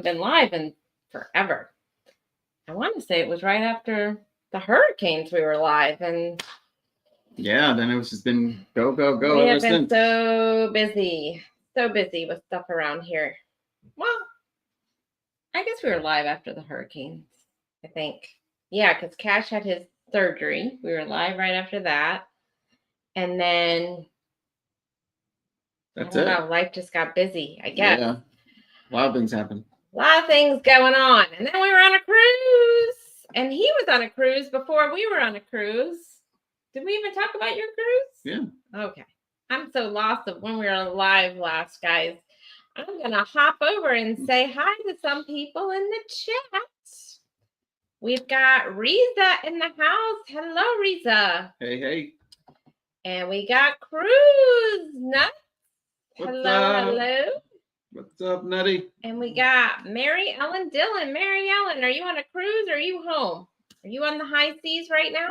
haven't been live in forever. I want to say it was right after the hurricanes we were live, and yeah, then it's just been go we ever have been since. so busy with stuff around here. Well, I guess we were live after the hurricanes, I think. Yeah, because Cash had his surgery. We were live right after that. And then That's I don't it. know, life just got busy, I guess. Yeah, a lot of things happen. A lot of things going on. And then we were on a cruise. And he was on a cruise before we were on a cruise. Did we even talk about your cruise? Yeah. Okay. I'm so lost of when we were live last, guys. I'm going to hop over and say hi to some people in the chat. We've got Riza in the house. Hello, Riza. Hey. And we got Cruz Nuts. Hello. What's up, Nutty? And we got Mary Ellen Dillon. Mary Ellen, are you on a cruise or are you home? Are you on the high seas right now?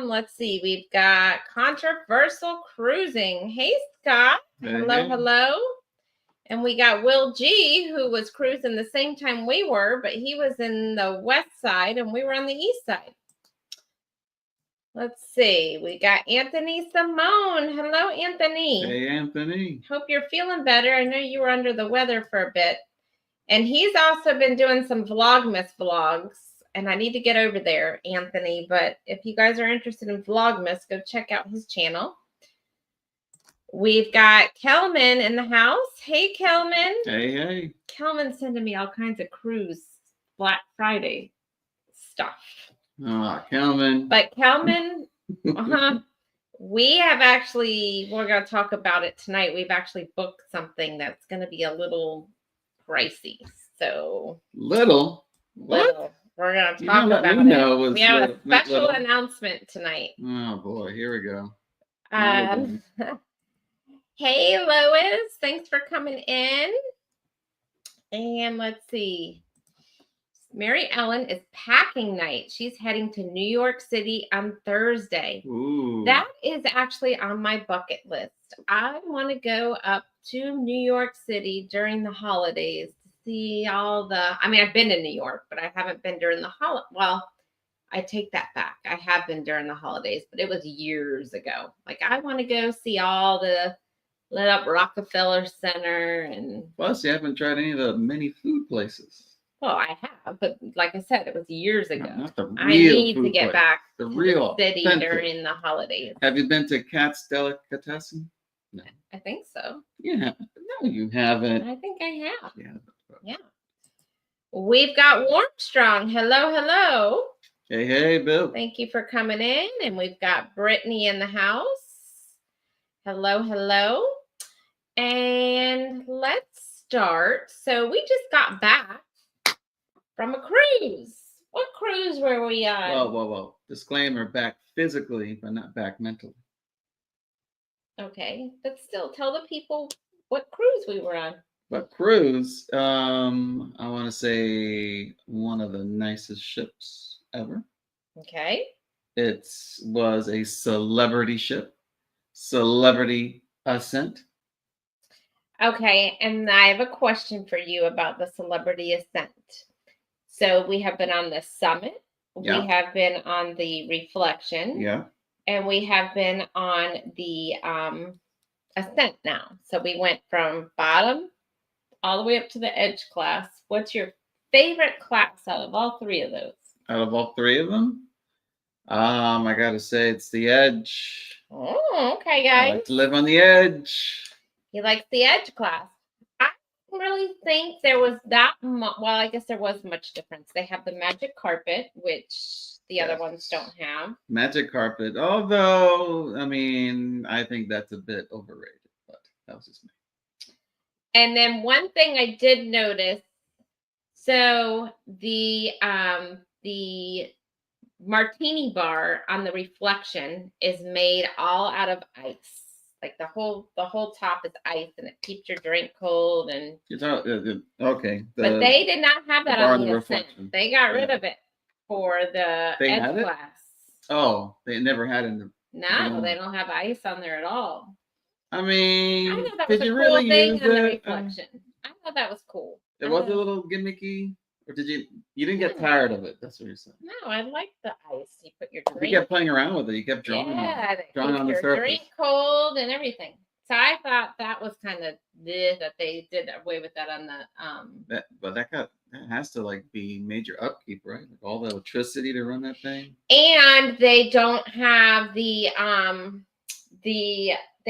Let's see. We've got Controversial Cruising. Hey, Scott. Hello. And we got Will G, who was cruising the same time we were, but he was in the west side and we were on the east side. Let's see. We got Anthony Simone. Hello, Anthony. Hey, Anthony. Hope you're feeling better. I know you were under the weather for a bit. And he's also been doing some Vlogmas vlogs. And I need to get over there, Anthony. But if you guys are interested in Vlogmas, go check out his channel. We've got Kelman in the house. Hey, Kelman. Hey. Kelman's sending me all kinds of cruise Black Friday stuff. Kelman. But Kelman, we have actually, we're going to talk about it tonight. We've actually booked something that's going to be a little pricey. So. Little? What? We're going to talk about it. We have a special announcement tonight. Oh, boy. Here we go. Hey, Lois. Thanks for coming in. And let's see. Mary Ellen is packing night. She's heading to New York City on Thursday. Ooh. That is actually on my bucket list. I want to go up to New York City during the holidays to see all the, I mean, I've been to New York, but I haven't been during the holiday. Well, I take that back. I have been during the holidays, but it was years ago. Like, I want to go see all the lit up Rockefeller Center. And plus, you haven't tried any of the many food places. Well, I have, but like I said, it was years ago. Not the real I need food to get place. back the to real the city authentic. During the holidays. Have you been to Cat's Delicatessen? No. I think so. Yeah. No, you haven't. I think I have. Yeah. We've got Warmstrong. Hello. Hey, Bill. Thank you for coming in. And we've got Brittany in the house. Hello. And let's start. So we just got back from a cruise. What cruise were we on? Whoa. Disclaimer, back physically, but not back mentally. Okay, but still tell the people what cruise we were on. What cruise? I want to say one of the nicest ships ever. Okay. It was a celebrity ship, Celebrity Ascent. Okay, and I have a question for you about the Celebrity Ascent. So we have been on the Summit. Yeah. We have been on the Reflection. Yeah. And we have been on the Ascent now. So we went from bottom all the way up to the Edge class. What's your favorite class out of all three of those? Out of all three of them? I got to say it's the Edge. Oh, okay, guys. I like to live on the edge. He likes the Edge class. I don't really think there was that much. Well, I guess there was much difference. They have the magic carpet, which the other ones don't have. Magic carpet. Although, I mean, I think that's a bit overrated, but that was just me. And then one thing I did notice, so the martini bar on the Reflection is made all out of ice. Like the whole top is ice, and it keeps your drink cold. And okay, but they did not have that on the Ascent. They got rid of it for the Edge class. Oh, they never had it. No, they don't have ice on there at all. I mean, I know that was a cool thing on the Reflection. I thought that was cool. It was a little gimmicky, or did you? You didn't get tired of it. That's what you're saying. No, I like the ice. You put your drink. You kept playing around with it. You kept drawing on it. Drawing on the surface. Drink cold and everything. So I thought that was kind of that they did away with that on the that has to like be major upkeep, right? Like all the electricity to run that thing. And they don't have they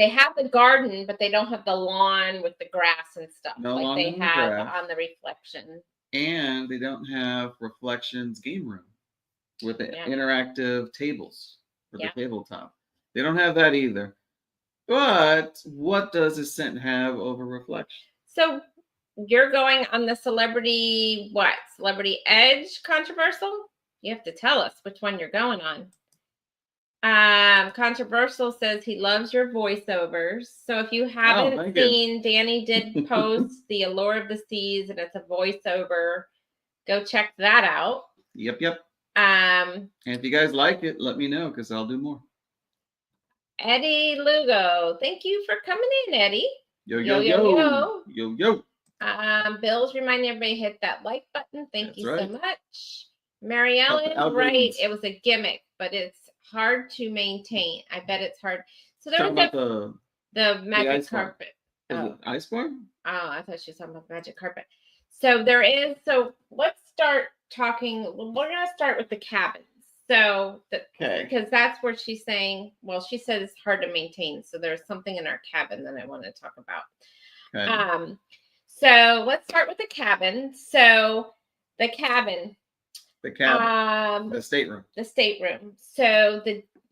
have the garden, but they don't have the lawn with the grass and stuff like they have on the Reflection. And they don't have Reflection's game room with the interactive tables for the tabletop. They don't have that either. But what does Ascent have over Reflection? So you're going on the Celebrity Edge controversial? You have to tell us which one you're going on. Controversial says he loves your voiceovers. So if you haven't seen, Danny did post The Allure of the Seas, and it's a voiceover. Go check that out. Yep. And if you guys like it, let me know because I'll do more. Eddie Lugo, thank you for coming in, Eddie. Yo. Bill's reminding everybody hit that like button. Thank you so much. Mary Ellen, right? It was a gimmick, but it's hard to maintain. I bet it's hard. So there was the magic carpet. The ice bar? Oh, I thought she was talking about the magic carpet. So there is. So let's start talking. We're gonna start with the cabins. So because that's where she's saying. Well, she said it's hard to maintain. So there's something in our cabin that I want to talk about. Okay. So let's start with the cabin. So the cabin. The stateroom. The stateroom. So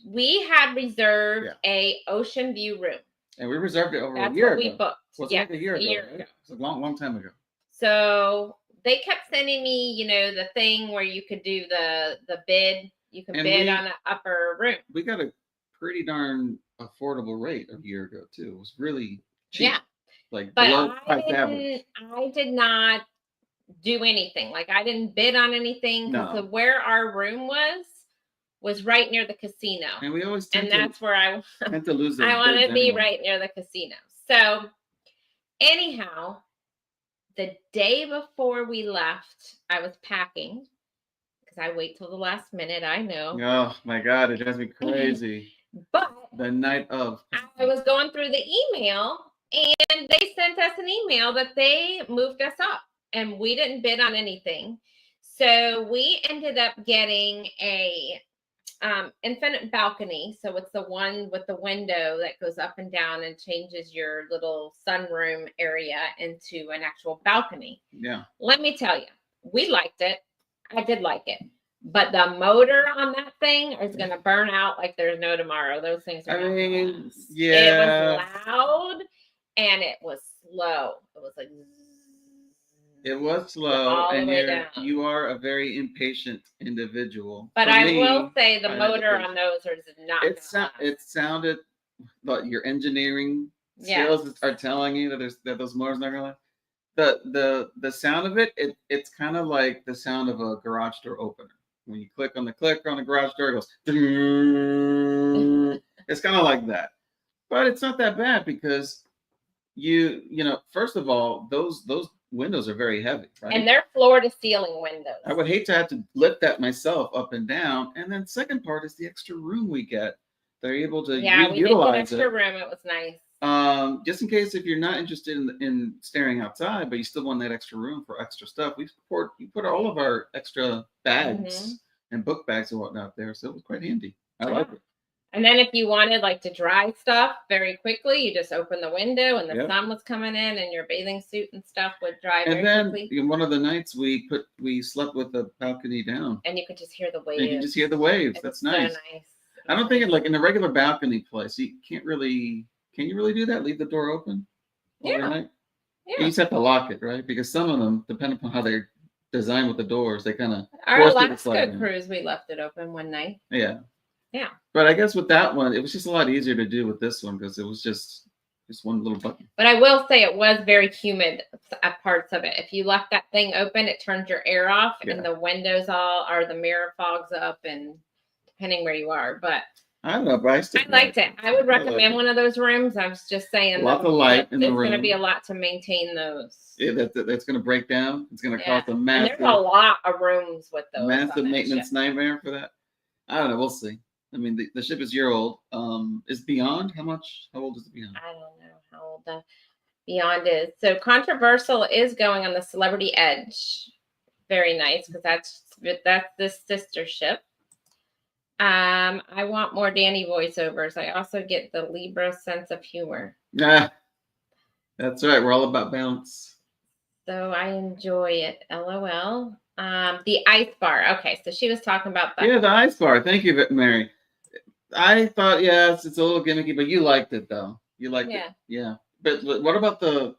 we had reserved a ocean view room. And we reserved it over a year ago. We booked. Was it like a year ago? Right? It was a long time ago. So they kept sending me, the thing where you could do the bid. You can bid on an upper room. We got a pretty darn affordable rate a year ago too. It was really cheap. Yeah. Like but below price average. I did not do anything. Like I didn't bid on anything because where our room was right near the casino. And we always that's where I tend to lose. I want to be right near the casino. So anyhow, the day before we left, I was packing because I wait till the last minute. I know. Oh my God, it drives me crazy. But the night of, I was going through the email, and they sent us an email that they moved us up. And we didn't bid on anything. So we ended up getting a infinite balcony. So it's the one with the window that goes up and down and changes your little sunroom area into an actual balcony. Yeah. Let me tell you, we liked it. I did like it. But the motor on that thing is going to burn out like there's no tomorrow. Those things are yeah. It was loud and it was slow. It was like... It was slow, and you are a very impatient individual. But I will say the motor on those is not. It sounded like your engineering skills are telling you that those motors not gonna. The sound of it's kind of like the sound of a garage door opener. When you click on the garage door, it goes. It's kind of like that, but it's not that bad because first of all, those windows are very heavy, right? And they're floor to ceiling windows. I would hate to have to lift that myself up and down. And then second part is the extra room we get. They're able to utilize we did get extra room. It was nice. Just in case if you're not interested in staring outside, but you still want that extra room for extra stuff, we put all of our extra bags and book bags and whatnot there. So it was quite handy. I like it. And then if you wanted to dry stuff very quickly, you just open the window and the sun was coming in and your bathing suit and stuff would dry very quickly. And then one of the nights we slept with the balcony down. And you could just hear the waves. You can just hear the waves. That's nice. So nice. I don't think in a regular balcony place, you can't really, can you really do that? Leave the door open overnight? Yeah. You just have to lock it, right? Because some of them, depending upon how they're designed with the doors, they kind of Our Alaska cruise, we left it open one night. Yeah. Yeah. But I guess with that one, it was just a lot easier to do with this one because it was just one little button. But I will say it was very humid at parts of it. If you left that thing open, it turns your air off and the windows the mirror fogs up and depending where you are. But I don't know, but I liked it. I would recommend one of those rooms. I was just saying, lots of light in the room. It's going to be a lot to maintain those. Yeah, that's going to break down. It's going to cost a massive. And there's a lot of rooms with those. Massive maintenance nightmare for that. I don't know. We'll see. I mean, the ship is year old. Is Beyond how much? How old is the Beyond? I don't know how old the Beyond is. So Controversial is going on the Celebrity Edge. Very nice, because that's this sister ship. I want more Danny voiceovers. I also get the Libra sense of humor. Yeah, that's right. We're all about balance. So I enjoy it. LOL. The ice bar. Okay, so she was talking about that. Yeah, the ice bar. Thank you, Mary. I thought, yes, it's a little gimmicky, but you liked it though. You liked it. Yeah. But what about the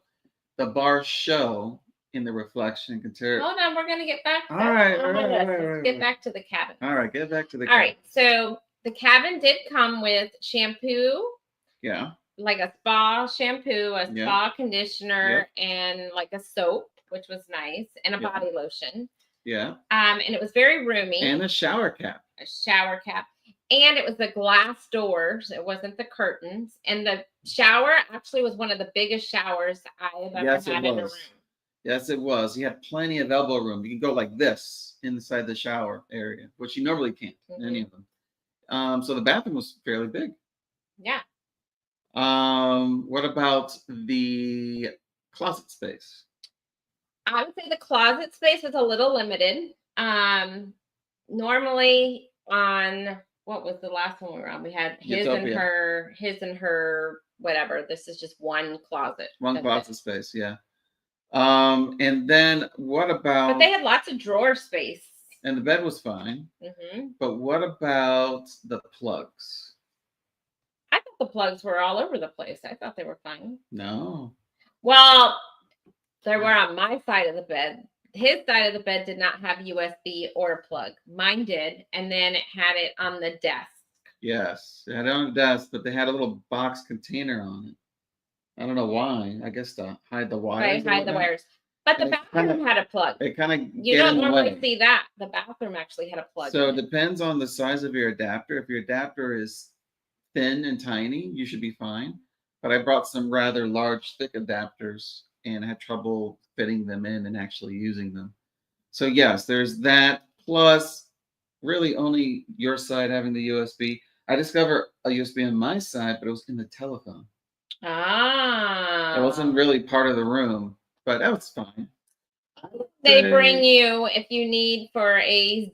bar show in the reflection? Hold on, we're gonna get back. All right. Get back to the cabin. All right, get back to the cabin. All right, so the cabin did come with shampoo. Yeah. Like a spa shampoo, a spa conditioner, and like a soap, which was nice, and a body lotion. Yeah. And it was very roomy. And a shower cap. And it was the glass doors. It wasn't the curtains. And the shower actually was one of the biggest showers I have ever had in a room. Yes, it was. You had plenty of elbow room. You can go like this inside the shower area, which you normally can't in any of them. So the bathroom was fairly big. Yeah. What about the closet space? I would say the closet space was a little limited. Normally on what was the last one we were on? We had his and her, whatever. This is just one closet. One closet space, yeah. And then what about? But they had lots of drawer space. And the bed was fine. But what about the plugs? I thought the plugs were all over the place. I thought they were fine. No. Well, they were on my side of the bed. His side of the bed did not have USB or a plug. Mine did. And then it had it on the desk. Yes, it had it on the desk, but they had a little box container on it. I don't know why. I guess to hide the wires. Right, hide the wires. But the bathroom had a plug. It kind of you don't normally see that. The bathroom actually had a plug. So it depends on the size of your adapter. If your adapter is thin and tiny, you should be fine. But I brought some rather large, thick adapters and had trouble fitting them in and actually using them. So yes, there's that. Plus, really only your side having the USB. I discovered a USB on my side, but it was in the telephone. Ah. It wasn't really part of the room, but that was fine. They bring you, if you need for a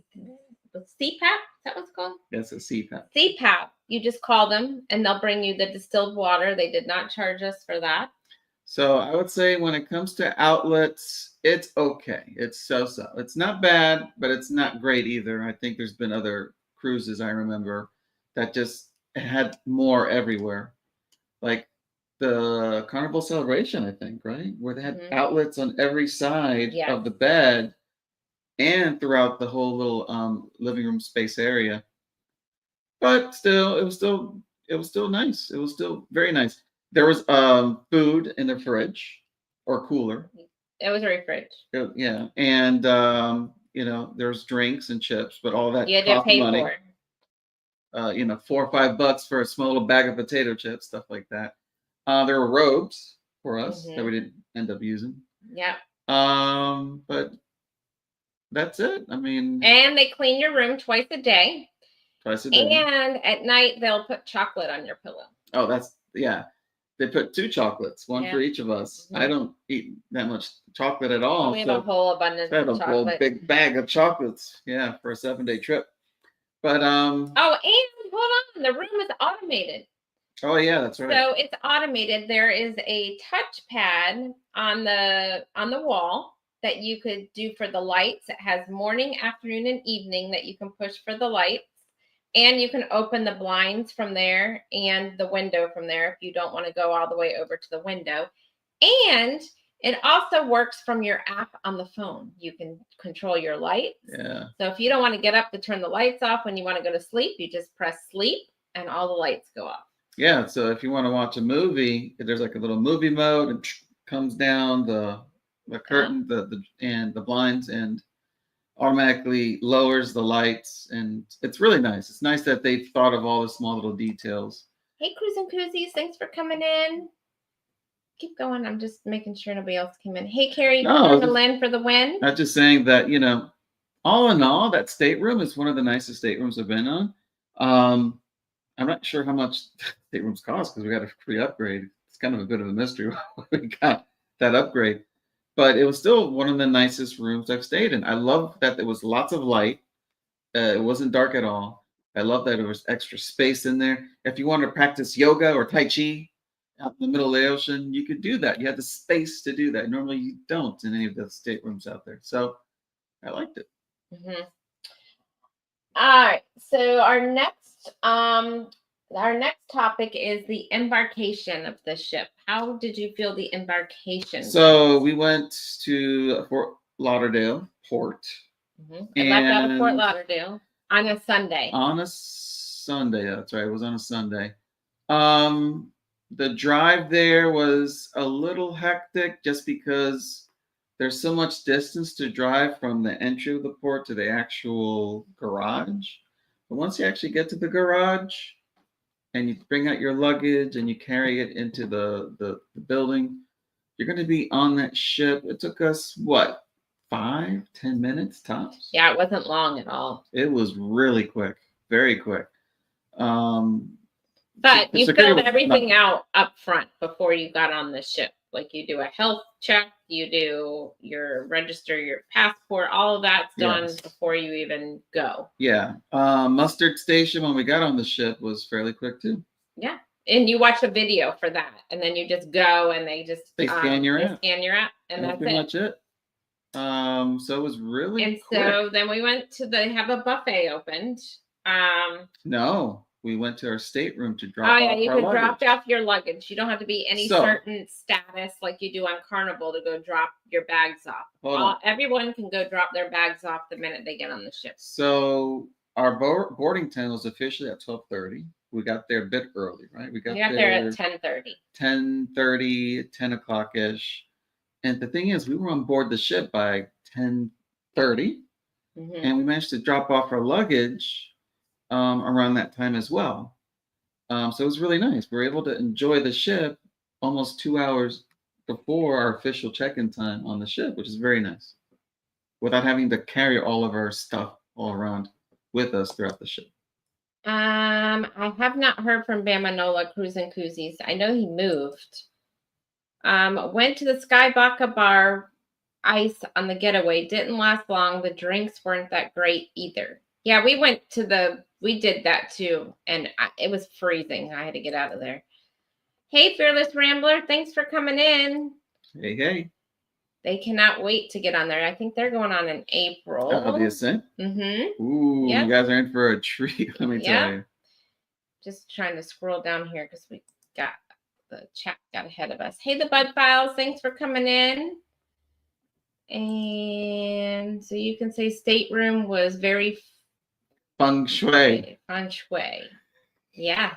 CPAP, is that what it's called? Yes, a CPAP. CPAP. You just call them and they'll bring you the distilled water. They did not charge us for that. So I would say when it comes to outlets, it's okay. It's so-so. It's not bad, but it's not great either. I think there's been other cruises I remember that just had more everywhere. Like the Carnival Celebration, I think, right? Where they had outlets on every side of the bed and throughout the whole little living room space area. But still, it was still nice. It was still very nice. There was food in the fridge or cooler. It was a refridge. Yeah, and there's drinks and chips, but all that cost money. For. $4 or $5 for a small little bag of potato chips, stuff like that. There were robes for us that we didn't end up using. Yeah. But that's it. I mean. And they clean your room twice a day. Twice a day. And at night they'll put chocolate on your pillow. Oh, yeah. They put 2 chocolates, one for each of us. I don't eat that much chocolate at all. We have a whole abundance of chocolate. I have a whole big bag of chocolates, for a 7-day trip. But oh, and hold on, the room is automated. Oh yeah, that's right. So it's automated. There is a touchpad on the wall that you could do for the lights. It has morning, afternoon, and evening that you can push for the lights. And you can open the blinds from there and the window from there if you don't want to go all the way over to the window. And it also works from your app on the phone. You can control your lights. Yeah. So if you don't want to get up to turn the lights off when you want to go to sleep, you just press sleep and all the lights go off. Yeah. So if you want to watch a movie, there's like a little movie mode and comes down the curtain, and the blinds, and automatically lowers the lights, and it's really nice. It's nice that they've thought of all the small little details. Hey, Cruise and Koozies, thanks for coming in. Keep going. I'm just making sure nobody else came in. Hey, Carrie, No, Lynn for the win. I'm just saying that, all in all, that stateroom is one of the nicest staterooms I've been on. I'm not sure how much staterooms cost because we got a free upgrade. It's kind of a bit of a mystery why we got that upgrade, but it was still one of the nicest rooms I've stayed in. I love that there was lots of light. It wasn't dark at all. I love that there was extra space in there. If you wanted to practice yoga or Tai Chi out in the middle of the ocean, you could do that. You had the space to do that. Normally, you don't in any of the staterooms out there. So I liked it. Mm-hmm. All right. So our next topic is the embarkation of the ship. How did you feel the embarkation? So we went to Fort Lauderdale port. Mm-hmm. I left out of Fort Lauderdale on a Sunday. That's right. It was on a Sunday. The drive there was a little hectic just because there's so much distance to drive from the entry of the port to the actual garage. But once you actually get to the garage and you bring out your luggage and you carry it into the building, you're going to be on that ship. It took us, what, 5-10 minutes tops? Yeah, it wasn't long at all. It was really quick, very quick. But you filled everything out up front before you got on the ship. Like you do a health check, you do register your passport, all of that's done before you even go. Yeah. Mustard station when we got on the ship was fairly quick too. Yeah. And you watch a video for that, and then you just go and they scan your app. Scan your app, and that's pretty much it. So it was really and quick. So then we went to they have a buffet opened. No, we went to our stateroom to drop off our luggage. You can drop off your luggage. You don't have to be any certain status like you do on Carnival to go drop your bags off. Everyone can go drop their bags off the minute they get on the ship. So our boarding time was officially at 12:30. We got there a bit early, right? We got there at 10:30. 10:30, 10 o'clock ish. And the thing is, we were on board the ship by 10:30, and we managed to drop off our luggage around that time as well. So it was really nice. We were able to enjoy the ship almost 2 hours before our official check-in time on the ship, which is very nice, without having to carry all of our stuff all around with us throughout the ship. I have not heard from Bamanola Cruise and Koozies. I know he moved. Went to the Sky Baca bar ice on the getaway. Didn't last long. The drinks weren't that great either. Yeah, we did that too. And it was freezing. I had to get out of there. Hey, Fearless Rambler. Thanks for coming in. Hey. They cannot wait to get on there. I think they're going on in April. The Ascent? Mm-hmm. Ooh, You guys are in for a treat, let me tell you. Just trying to scroll down here because the chat got ahead of us. Hey, the Bud Files, thanks for coming in. And so you can say stateroom was very feng shui. Feng shui. Yeah.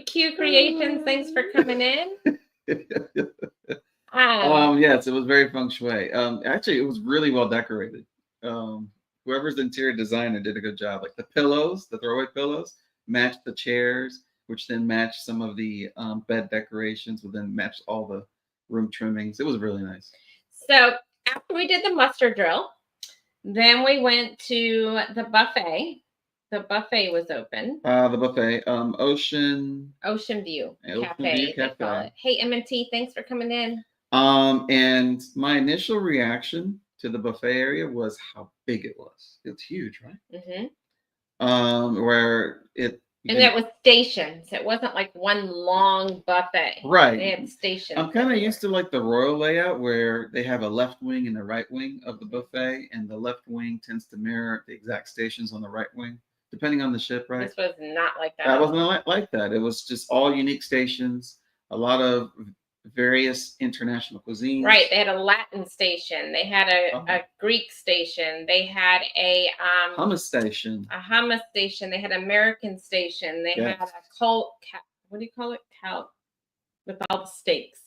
Q Creations, thanks for coming in. Yes, it was very feng shui. Actually, it was really well decorated. Whoever's the interior designer did a good job. Like the pillows, the throwaway pillows, matched the chairs, which then matched some of the bed decorations, which then matched all the room trimmings. It was really nice. So after we did the muster drill, then we went to the buffet. The buffet was open. The buffet, Ocean View Cafe. They call it. Hey, M&T, thanks for coming in. And my initial reaction to the buffet area was how big it was. It's huge, right? Mm-hmm. Where it. And it was stations. It wasn't like one long buffet. Right. They had stations. I'm kind of used to like the royal layout where they have a left wing and a right wing of the buffet, and the left wing tends to mirror the exact stations on the right wing, depending on the ship, right? This was not like that. That wasn't like that. It was just all unique stations, a lot of various international cuisines. Right. They had a Latin station. They had a Greek station. They had a hummus station. A hummus station. They had an American station. They had a what do you call it? With all the steaks.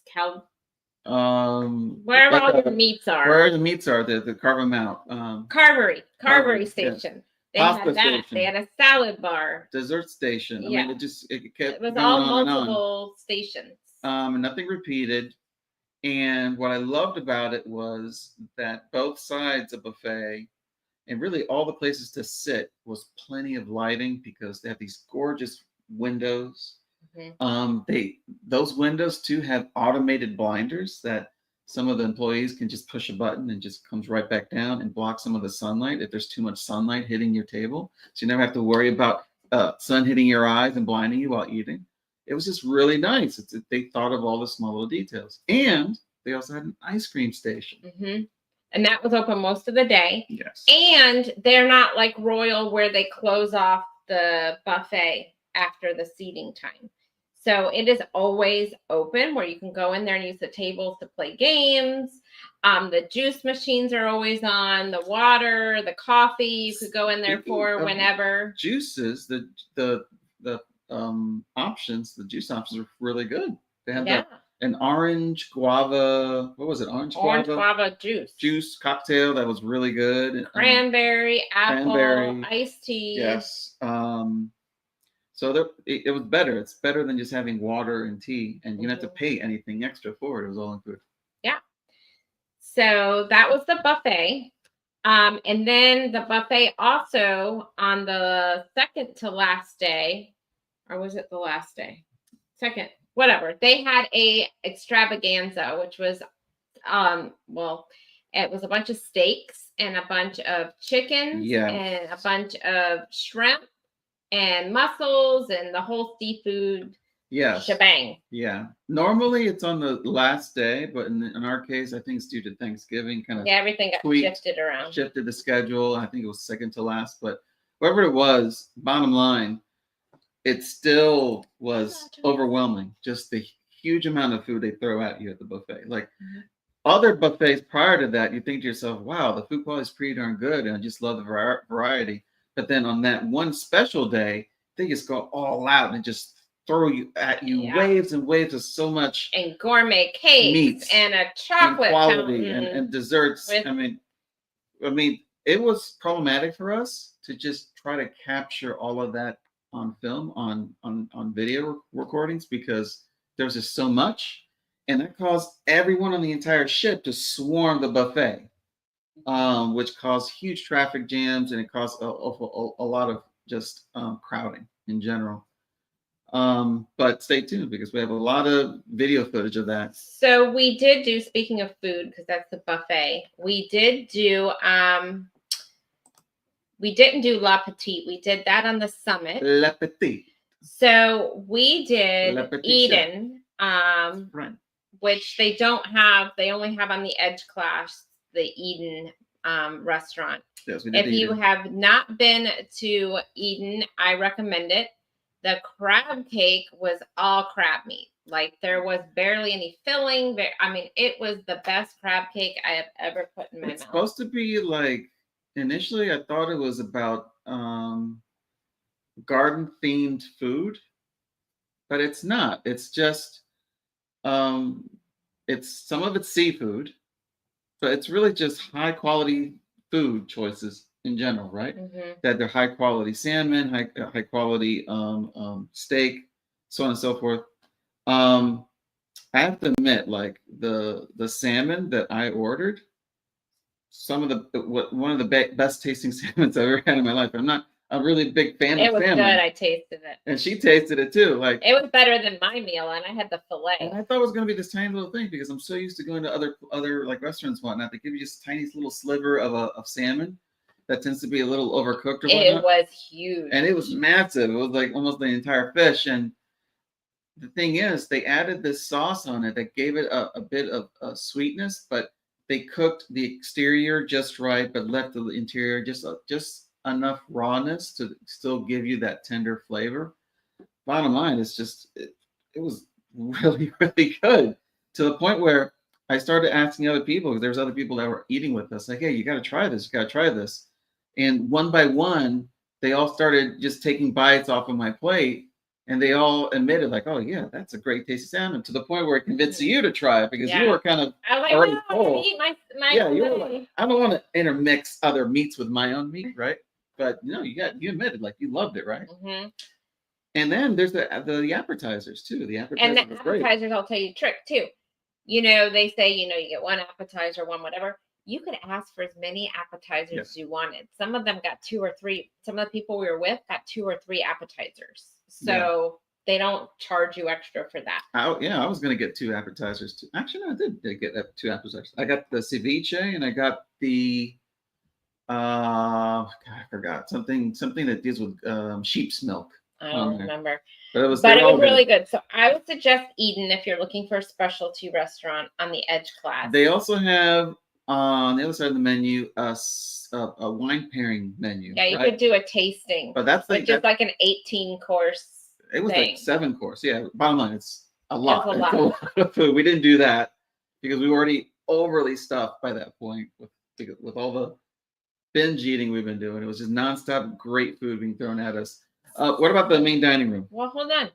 Wherever like all your meats are. Where the meats are, they carve them out. Carvery station. Yeah. They Pasta had that. station. They had a salad bar. Dessert station. Yeah. I mean, it kept it was going all on multiple stations. Nothing repeated. And what I loved about it was that both sides of buffet and really all the places to sit was plenty of lighting because they have these gorgeous windows. Those windows too have automated blinders that some of the employees can just push a button and just comes right back down and block some of the sunlight if there's too much sunlight hitting your table. So you never have to worry about sun hitting your eyes and blinding you while eating. It was just really nice. They thought of all the small little details. And they also had an ice cream station. And that was open most of the day. Yes. And they're not like Royal where they close off the buffet after the seating time. So it is always open where you can go in there and use the tables to play games. The juice machines are always on. The water, the coffee, you could go in there for whenever. Juices, the options, the juice options are really good. They have an orange guava. What was it? Orange guava juice cocktail that was really good. Cranberry, apple, iced tea. Yes. So it was better. It's better than just having water and tea, and you didn't have to pay anything extra for it. It was all included. Yeah. So that was the buffet. And then the buffet also on the second to last day, or was it the last day? Second, whatever. They had a extravaganza, which was, it was a bunch of steaks and a bunch of chickens and a bunch of shrimp and mussels and the whole seafood shebang. Yeah. Normally it's on the last day, but in our case, I think it's due to Thanksgiving. Everything got shifted around. Shifted the schedule. I think it was second to last, but whatever it was, bottom line, it still was overwhelming. Just the huge amount of food they throw at you at the buffet. Like other buffets prior to that, you think to yourself, wow, the food quality is pretty darn good. And I just love the variety. But then on that one special day, they just go all out and just throw at you waves and waves of so much and gourmet cakes meats and a chocolate and quality and desserts. I mean, it was problematic for us to just try to capture all of that on film, on video recordings, because there's just so much, and that caused everyone on the entire ship to swarm the buffet. Which caused huge traffic jams, and it caused a lot of just crowding in general. But stay tuned because we have a lot of video footage of that. So we did do, speaking of food, because that's the buffet, we didn't do La Petite. We did that on the summit. La Petite. So we did Eden, which they don't have. They only have on the Edge class the Eden restaurant. Yes, we did if you have not been to Eden, I recommend it. The crab cake was all crab meat. Like there was barely any filling. I mean, it was the best crab cake I have ever put in my mouth. It's supposed to be like, initially I thought it was about garden themed food, but it's not. It's just it's some of it's seafood, but it's really just high quality food choices in general, right? That they're high quality salmon, high quality steak, so on and so forth. I have to admit, like the salmon that I ordered, one of the best tasting salmons I've ever had in my life. I'm not a really big fan of salmon. It was good. I tasted it, and she tasted it too. Like it was better than my meal, and I had the fillet. And I thought it was going to be this tiny little thing because I'm so used to going to other like restaurants and whatnot. They give you just tiny little sliver of salmon that tends to be a little overcooked or whatnot. It was huge, and it was massive. It was like almost the entire fish. And the thing is, they added this sauce on it that gave it a bit of sweetness, but they cooked the exterior just right, but left the interior just enough rawness to still give you that tender flavor. Bottom line, it's just it was really, really good, to the point where I started asking other people, because there was other people that were eating with us, like, hey, you got to try this, and one by one they all started just taking bites off of my plate, and they all admitted like, oh yeah, that's a great tasty salmon, to the point where it convinced you to try it because you were kind of I was like, already no, I full. gotta eat my Yeah, you were like, I don't want to intermix other meats with my own meat, right? But no, you admitted like you loved it, right? Mm-hmm. And then there's the appetizers too. The appetizers, and the appetizers, I'll tell you a trick too. They say, you get one appetizer, one whatever. You could ask for as many appetizers as you wanted. Some of them got 2 or 3. Some of the people we were with got 2 or 3 appetizers. So they don't charge you extra for that. I was going to get 2 appetizers too. Actually, no, I did get 2 appetizers. I got the ceviche and I got the I forgot something that deals with sheep's milk. I don't remember. But it was really good. So I would suggest Eden if you're looking for a specialty restaurant on the Edge class. They also have on the other side of the menu a wine pairing menu. Yeah, you could do a tasting. But that's just like an 18-course. It was like 7 course. Yeah, bottom line, it's a lot. It's a lot of food. We didn't do that because we were already overly stuffed by that point with all the binge eating we've been doing. It was just nonstop great food being thrown at us. What about the main dining room? Well, hold on.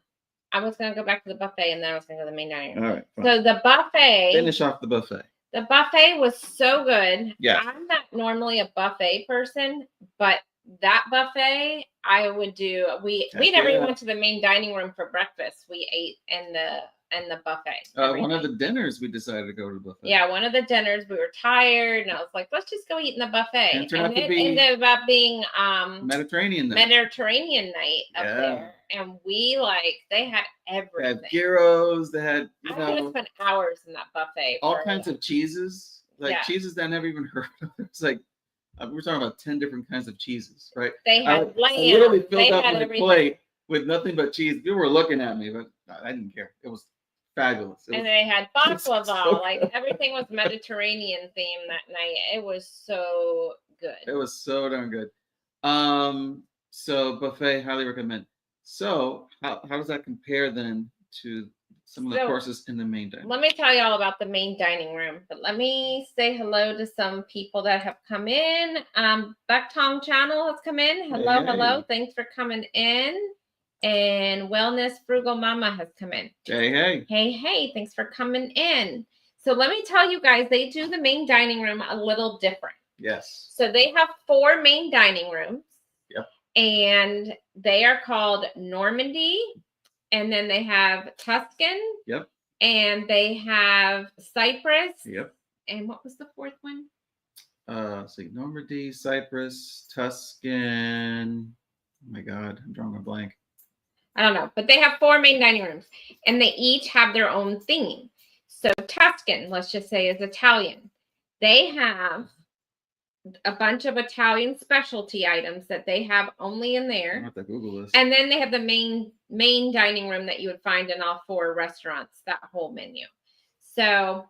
I was going to go back to the buffet, and then I was going to go to the main dining room. All right. Fine. So the buffet. Finish off the buffet. The buffet was so good. Yeah. I'm not normally a buffet person, but that buffet I would do. We never even went to the main dining room for breakfast. We ate in the buffet. One of the dinners we decided to go to the buffet. Yeah, one of the dinners we were tired, and I was like, let's just go eat in the buffet. And it ended up being Mediterranean night up there, and they had everything. They had gyros. They had I could have spent hours in that buffet. All kinds of cheeses, cheeses that I never even heard of. It's like we're talking about 10 different kinds of cheeses, right? They had lamb. I literally filled up my plate with nothing but cheese. People were looking at me, but I didn't care. It was fabulous. And they had baklava. So everything was Mediterranean themed that night. It was so good. It was so darn good. So buffet, highly recommend. So how does that compare then to some of the courses in the main dining room? Let me tell you all about the main dining room, but let me say hello to some people that have come in. Buck Tong Channel has come in. Hello. Thanks for coming in. And Wellness Frugal Mama has come in. Hey. Thanks for coming in. So let me tell you guys, they do the main dining room a little different. Yes. So they have 4 main dining rooms. Yep. And they are called Normandy. And then they have Tuscan. Yep. And they have Cyprus. Yep. And what was the 4th one? Normandy, Cyprus, Tuscan. Oh my God, I'm drawing a blank. I don't know, but they have 4 main dining rooms, and they each have their own theme. So Tuscan, let's just say, is Italian. They have a bunch of Italian specialty items that they have only in there. I have to Google this. And then they have the main dining room that you would find in all 4 restaurants, that whole menu. So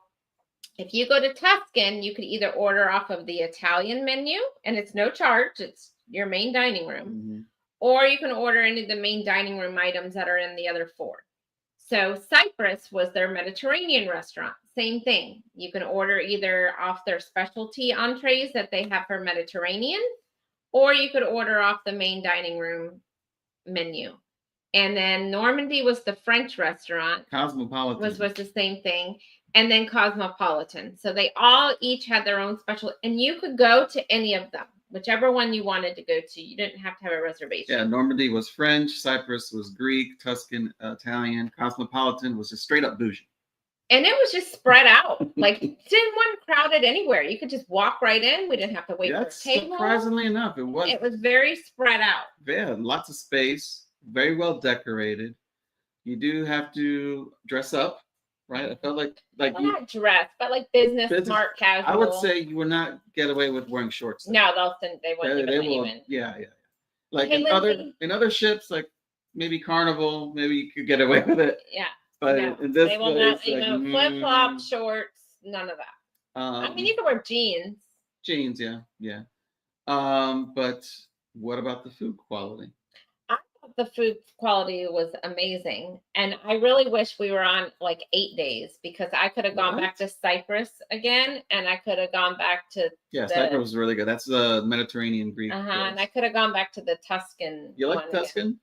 if you go to Tuscan, you could either order off of the Italian menu, and it's no charge. It's your main dining room. Mm-hmm. Or you can order any of the main dining room items that are in the other 4. So Cyprus was their Mediterranean restaurant. Same thing. You can order either off their specialty entrees that they have for Mediterranean, or you could order off the main dining room menu. And then Normandy was the French restaurant. Cosmopolitan. Was the same thing. And then Cosmopolitan. So they all each had their own special, and you could go to any of them. Whichever one you wanted to go to. You didn't have to have a reservation. Yeah, Normandy was French, Cyprus was Greek, Tuscan, Italian, Cosmopolitan was just straight up bougie. And it was just spread out. Didn't want crowded anywhere. You could just walk right in. We didn't have to wait for a table. Surprisingly enough, it was. It was very spread out. Yeah, lots of space, very well decorated. You do have to dress up. Right, I felt like not dress, but business smart casual. I would say you would not get away with wearing shorts. No, they wouldn't even. Yeah. Like in other ships, like maybe Carnival, maybe you could get away with it. Yeah, but in this they will not even flip flop shorts. None of that. I mean, you can wear jeans. Jeans, yeah. But what about the food quality? I thought the food quality was amazing. And I really wish we were on like 8 days, because I could have gone back to Cyprus again, and I could have gone back to Cyprus was really good. That's the Mediterranean Greek. And I could have gone back to the Tuscan. You like Tuscan?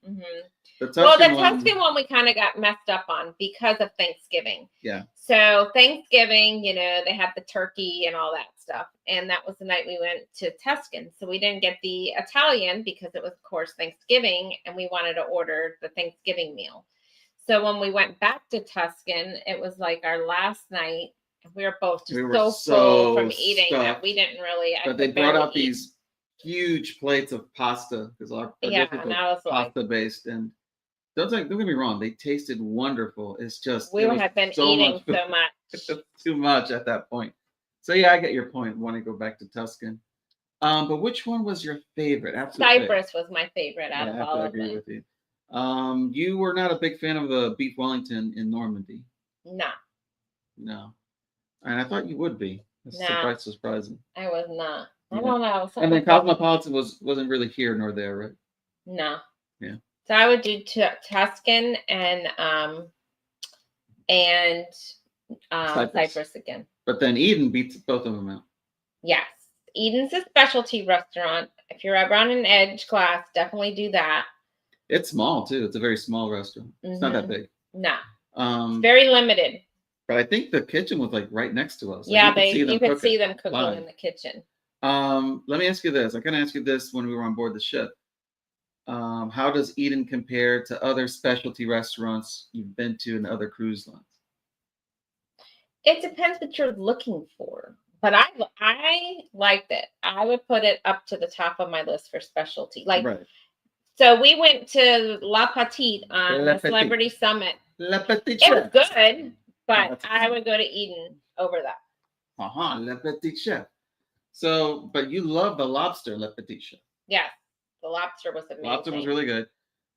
The Tuscan one we kind of got messed up on because of Thanksgiving. Yeah. So Thanksgiving, they had the turkey and all that stuff. And that was the night we went to Tuscan. So we didn't get the Italian because it was, of course, Thanksgiving, and we wanted to order the Thanksgiving meal. So when we went back to Tuscan, it was like our last night. We were both just so full from eating that we didn't really. But they brought out these huge plates of pasta, because our and I was pasta based, and don't get me wrong, they tasted wonderful. It's just we had been eating so much, too much at that point. So yeah, I get your point. Want to go back to Tuscan, but which one was your favorite? Cyprus was my favorite out of all of them. I agree with you. You were not a big fan of the beef Wellington in Normandy. No, and I thought you would be. That's surprising. I was not. I don't know. And then Cosmopolitan wasn't really here nor there, right? No. Yeah. So I would do Tuscan and Cyprus again. But then Eden beats both of them out. Yes. Eden's a specialty restaurant. If you're ever on an Edge class, definitely do that. It's small too. It's a very small restaurant. It's not that big. No. Very limited. But I think the kitchen was like right next to us. Yeah, you could see them cooking in the kitchen. Let me ask you this. I kind of asked you this when we were on board the ship. How does Eden compare to other specialty restaurants you've been to in other cruise lines? It depends what you're looking for, but I liked it. I would put it up to the top of my list for specialty. So we went to La Petite on the Celebrity Summit. It was good, but I would go to Eden over that. Le Petit Chef. So, but you love the lobster, Le Petit Chef. Yes, the lobster was amazing. Lobster was really good.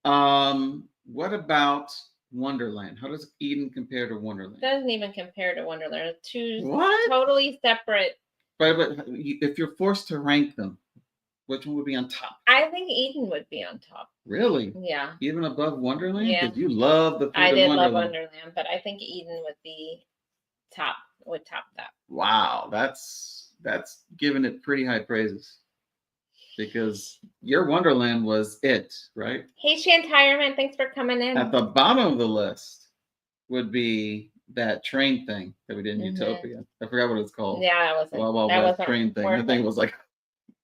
What about Wonderland? How does Eden compare to Wonderland? It doesn't even compare to Wonderland. Two totally separate. But if you're forced to rank them, which one would be on top? I think Eden would be on top. Really? Yeah. Even above Wonderland? Yeah. Because you love the food I did love Wonderland, but I think Eden would be top that. Wow, that's giving it pretty high praises. Because your Wonderland was it, right? Hey, Shantireman, thanks for coming in. At the bottom of the list would be that train thing that we did in Utopia. I forgot what it's called. Yeah, that was that train thing. The thing was like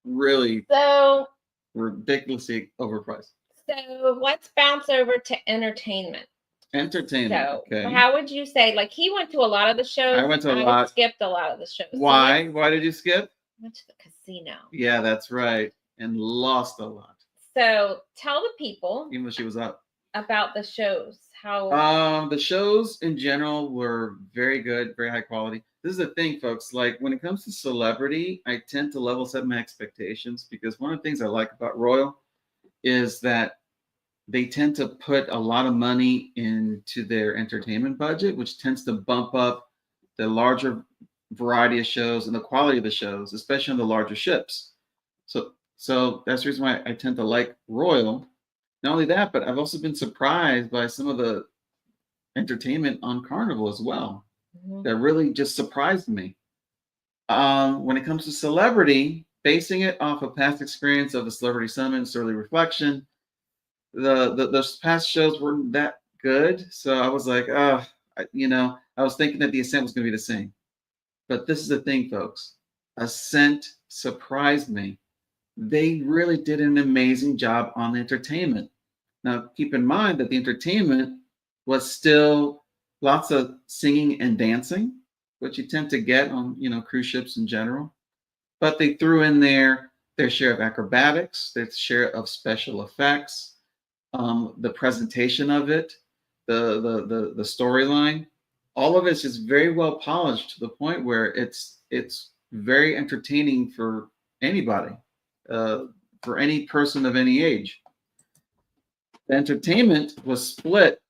really ridiculously overpriced. So let's bounce over to entertainment. So how would you say, like, he went to a lot of the shows? I went to a lot. Skipped a lot of the shows. Why? Why did you skip? I went to the casino. Yeah, that's right. And lost a lot. So tell the people, even though she was up, about the shows. How the shows in general were very good, very high quality. This is the thing, folks. Like, when it comes to celebrity, I tend to level set my expectations, because one of the things I like about Royal is that they tend to put a lot of money into their entertainment budget, which tends to bump up the larger variety of shows and the quality of the shows, especially on the larger ships. So that's the reason why I tend to like Royal. Not only that, but I've also been surprised by some of the entertainment on Carnival as well. That really just surprised me. When it comes to celebrity, basing it off of past experience of the Celebrity Summit and Early Reflection, those past shows weren't that good. So I was like, I was thinking that the Ascent was going to be the same. But this is the thing, folks. Ascent surprised me. They really did an amazing job on the entertainment. Now, keep in mind that the entertainment was still lots of singing and dancing, which you tend to get on, cruise ships in general. But they threw in their share of acrobatics, their share of special effects, the presentation of it, the storyline. All of it's just very well polished to the point where it's very entertaining for anybody. For any person of any age. The entertainment was split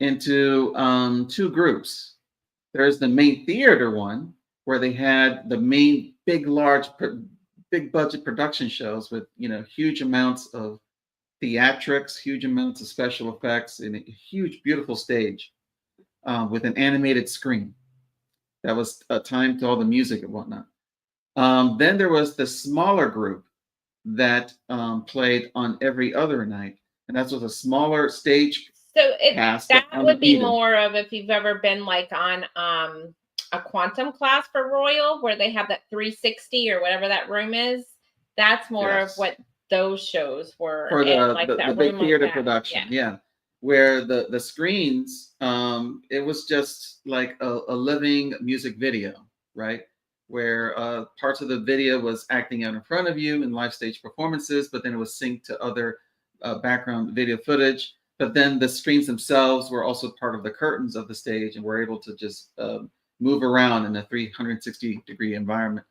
into 2 groups. There's the main theater one, where they had the main big budget production shows with huge amounts of theatrics, huge amounts of special effects, and a huge, beautiful stage with an animated screen that was timed to all the music and whatnot. Then there was the smaller group that played on every other night, and that was a smaller stage So cast that on would be Eden. more of if you've ever been like on a quantum class for Royal, where they have that 360 or whatever that room is. That's more of what those shows were for in, like the that big room theater like that. production. Yeah. Where the screens, it was just like a living music video, right? Where parts of the video was acting out in front of you in live stage performances, but then it was synced to other background video footage. But then the screens themselves were also part of the curtains of the stage, and were able to just move around in a 360-degree environment.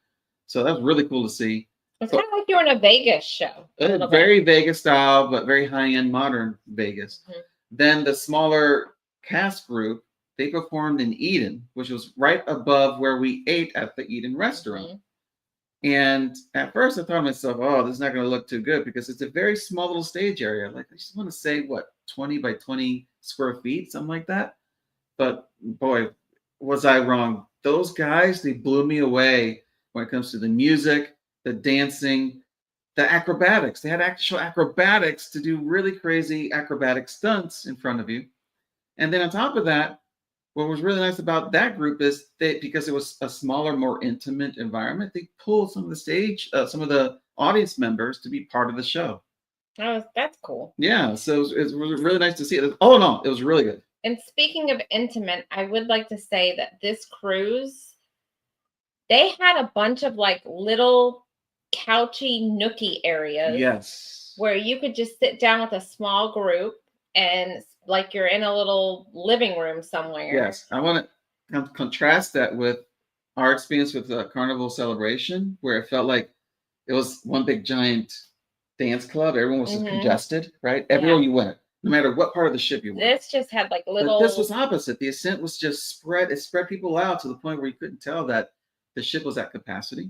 So that was really cool to see. It's kind of like you're in a Vegas show. Very Vegas style, but very high-end modern Vegas. Mm-hmm. Then the smaller cast group, they performed in Eden, which was right above where we ate at the Eden restaurant. Mm-hmm. And at first I thought to myself, oh, this is not going to look too good because it's a very small little stage area. Like, I just want to say, what, 20 by 20 square feet, something like that. But boy, was I wrong. Those guys, they blew me away when it comes to the music, the dancing, the acrobatics. They had actual acrobatics to do really crazy acrobatic stunts in front of you. And then on top of that, what was really nice about that group is that because it was a smaller, more intimate environment, they pulled some of the stage, some of the audience members to be part of the show. Oh, that's cool. Yeah, so it was really nice to see it. Oh no, it was really good. And speaking of intimate, I would like to say that this cruise, they had a bunch of like little couchy, nookie areas. Yes. Where you could just sit down with a small group and like you're in a little living room somewhere. Yes. I want to contrast that with our experience with the Carnival Celebration, where it felt like it was one big giant dance club. Everyone was just congested, right? Everywhere you went, no matter what part of the ship you were. This just had like little. But this was opposite. The Ascent was just spread. It spread people out to the point where you couldn't tell that the ship was at capacity,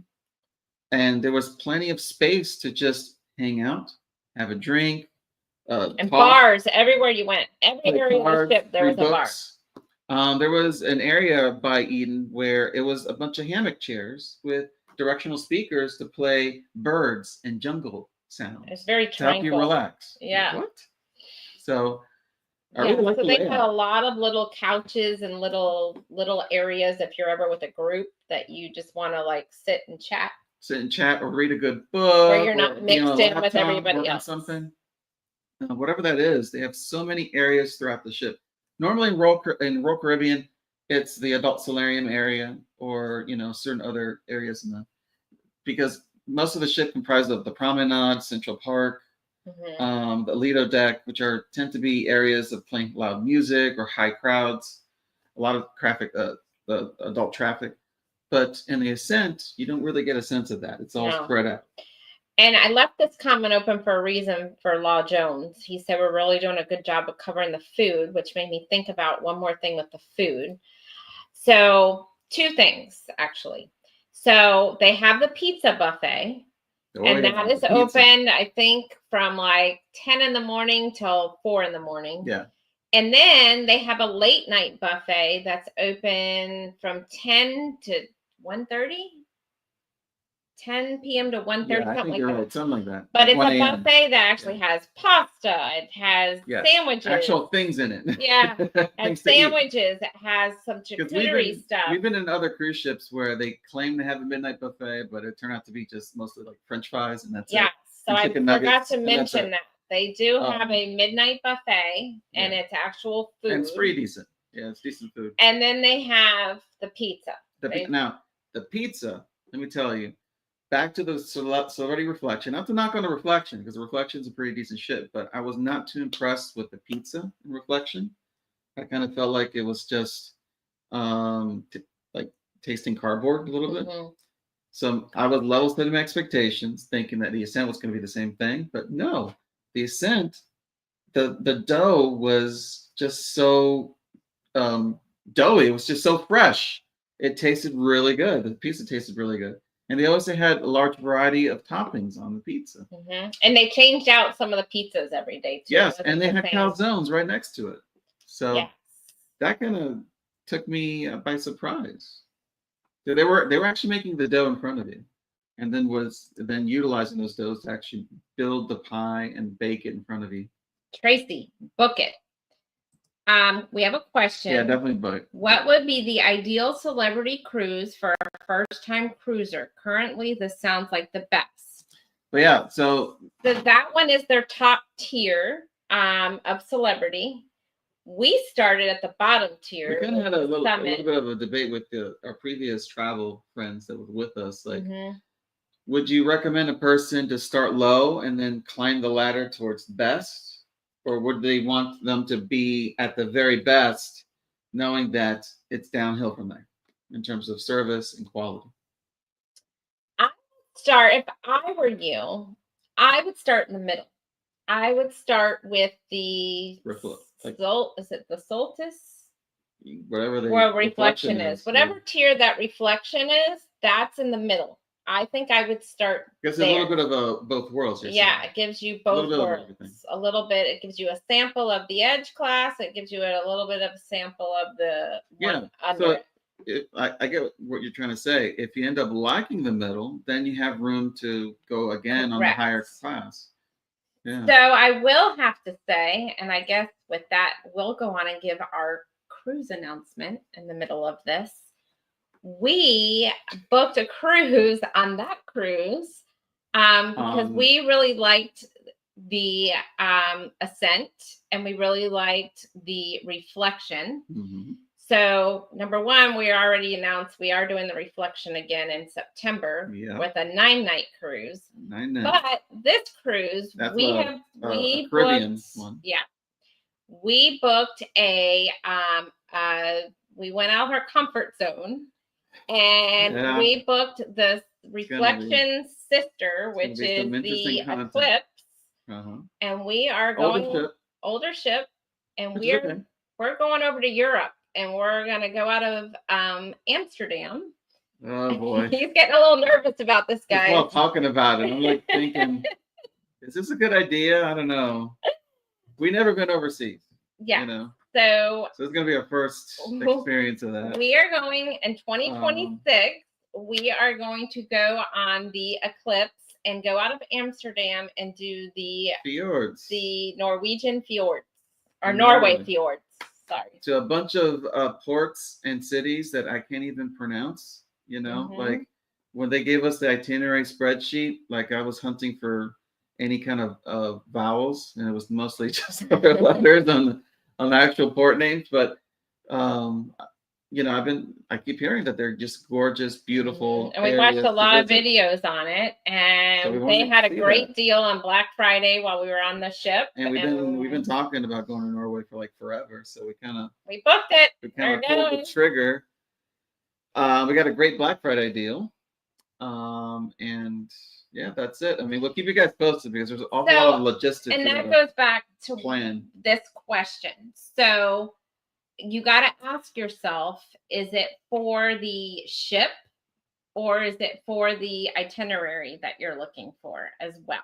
and there was plenty of space to just hang out, have a drink, and bars everywhere you went. Every area of the ship there was books. A bar. There was an area by Eden where it was a bunch of hammock chairs with directional speakers to play birds and jungle sounds. It's very tranquil. To help you relax. Yeah. What? So, so they had a lot of little couches and little areas if you're ever with a group that you just want to like sit and chat. Sit and chat or read a good book. Where you're not mixed in with everybody else. Something. Whatever that is, they have so many areas throughout the ship. Normally in Royal Caribbean, it's the adult solarium area or certain other areas because most of the ship comprised of the promenade, Central Park, the Lido deck, which tend to be areas of playing loud music or high crowds, a lot of traffic, the adult traffic. But in the Ascent, you don't really get a sense of that. It's all spread out. And I left this comment open for a reason for Law Jones. He said, we're really doing a good job of covering the food, which made me think about one more thing with the food. So 2 things, actually. So they have the pizza buffet, and that is open, I think, from like 10 in the morning till 4 in the morning. Yeah. And then they have a late night buffet that's open from 10 to 1:30. 10 p.m. to 1:30, something like that. But it's a buffet that actually has pasta. It has sandwiches. Actual things in it. Yeah. And sandwiches. It has some charcuterie stuff. We've been in other cruise ships where they claim to have a midnight buffet, but it turned out to be just mostly like French fries, and that's it. Yeah. So I forgot to mention that. They do have a midnight buffet, and it's actual food. And it's pretty decent. Yeah, it's decent food. And then they have the pizza. Now, the pizza, let me tell you, back to the Celebrity Reflection. Not to knock on the Reflection, because the Reflection's a pretty decent ship, but I was not too impressed with the pizza in Reflection. I kind of felt like it was just like tasting cardboard a little bit. So I was level setting my expectations, thinking that the Ascent was going to be the same thing, but no. The Ascent, the dough was just so doughy. It was just so fresh. It tasted really good. The pizza tasted really good. And they also had a large variety of toppings on the pizza. Mm-hmm. And they changed out some of the pizzas every day too. Yes, and they had calzones right next to it. So yes. That kind of took me by surprise. They were actually making the dough in front of you, and then utilizing those doughs to actually build the pie and bake it in front of you. Tracy, book it. We have a question. Yeah, definitely book. What would be the ideal celebrity cruise for a first-time cruiser? Currently, this sounds like the best. But yeah, so that one is their top tier of celebrity. We started at the bottom tier. We kind of had a little bit of a debate with our previous travel friends that were with us. Like, would you recommend a person to start low and then climb the ladder towards best? Or would they want them to be at the very best, knowing that it's downhill from there in terms of service and quality? If I were you, I would start in the middle. I would start with the is it the Solstice? Whatever the reflection is. Whatever tier that reflection is, that's in the middle. I think I would start. It's a little bit of both worlds. Yeah, it gives you both worlds. A little bit. It gives you a sample of the edge class. It gives you a little bit of a sample of the one under. So I get what you're trying to say. If you end up liking the middle, then you have room to go again on the higher class. Yeah. So I will have to say, and I guess with that, we'll go on and give our cruise announcement in the middle of this. We booked a cruise on that cruise because we really liked the Ascent and we really liked the Reflection. Mm-hmm. So number one, we already announced we are doing the Reflection again in September with a 9-night cruise. 9 nights. But this cruise, we Caribbean one. Yeah, we booked we went out of our comfort zone. And we booked the Reflection Sister, which is the Eclipse. And we are going older ship, and we're going over to Europe, and we're going to go out of Amsterdam. Oh boy, he's getting a little nervous about this guy. While talking about it, I'm like thinking, is this a good idea? I don't know. We never been overseas. Yeah. You know. So it's going to be our first experience of that. We are going in 2026. We are going to go on the Eclipse and go out of Amsterdam and do the fjords, the Norwegian fjords, or Norway fjords. Sorry. To a bunch of ports and cities that I can't even pronounce. You know, like when they gave us the itinerary spreadsheet, like I was hunting for any kind of vowels, and it was mostly just letters on the actual port names, but you know, I keep hearing that they're just gorgeous, beautiful. And we watched a lot of videos on it, and they had a great deal on Black Friday while we were on the ship. And we've been talking about going to Norway for like forever, so we booked it. We kind of pulled the trigger. We got a great Black Friday deal, and yeah, that's it. I mean, we'll keep you guys posted because there's an awful lot of logistics. And that goes back to this question. So you got to ask yourself, is it for the ship or is it for the itinerary that you're looking for as well?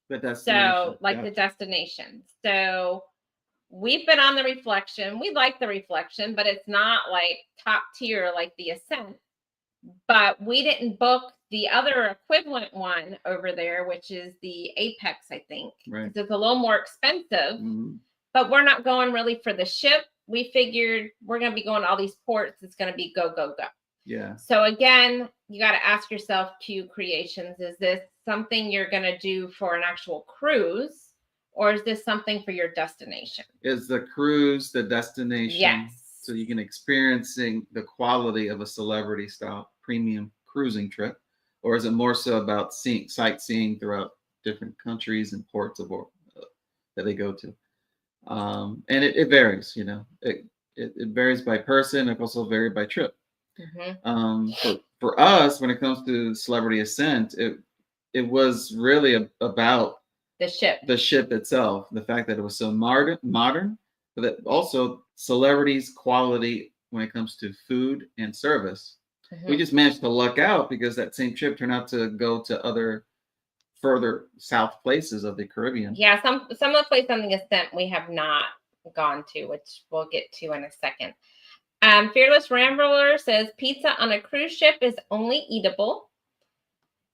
The destination. So the destination. So we've been on the Reflection. We like the Reflection, but it's not like top tier like the Ascent. But we didn't book the other equivalent one over there, which is the Apex, I think. Right. It's a little more expensive, but we're not going really for the ship. We figured we're going to be going to all these ports. It's going to be go, go, go. Yeah. So again, you got to ask yourself, Q Creations, is this something you're going to do for an actual cruise, or is this something for your destination? Is the cruise the destination? Yes. So you can experiencing the quality of a celebrity style premium cruising trip, or is it more so about sightseeing throughout different countries and ports that they go to? And it varies, you know. It varies by person. It also varies by trip. For us, when it comes to Celebrity Ascent, it was really about the ship itself. The fact that it was so modern, but that also celebrities' quality when it comes to food and service. We just managed to luck out because that same trip turned out to go to other further south places of the Caribbean. Yeah, some of the places on the Ascent we have not gone to, which we'll get to in a second. Fearless Rambler says pizza on a cruise ship is only eatable.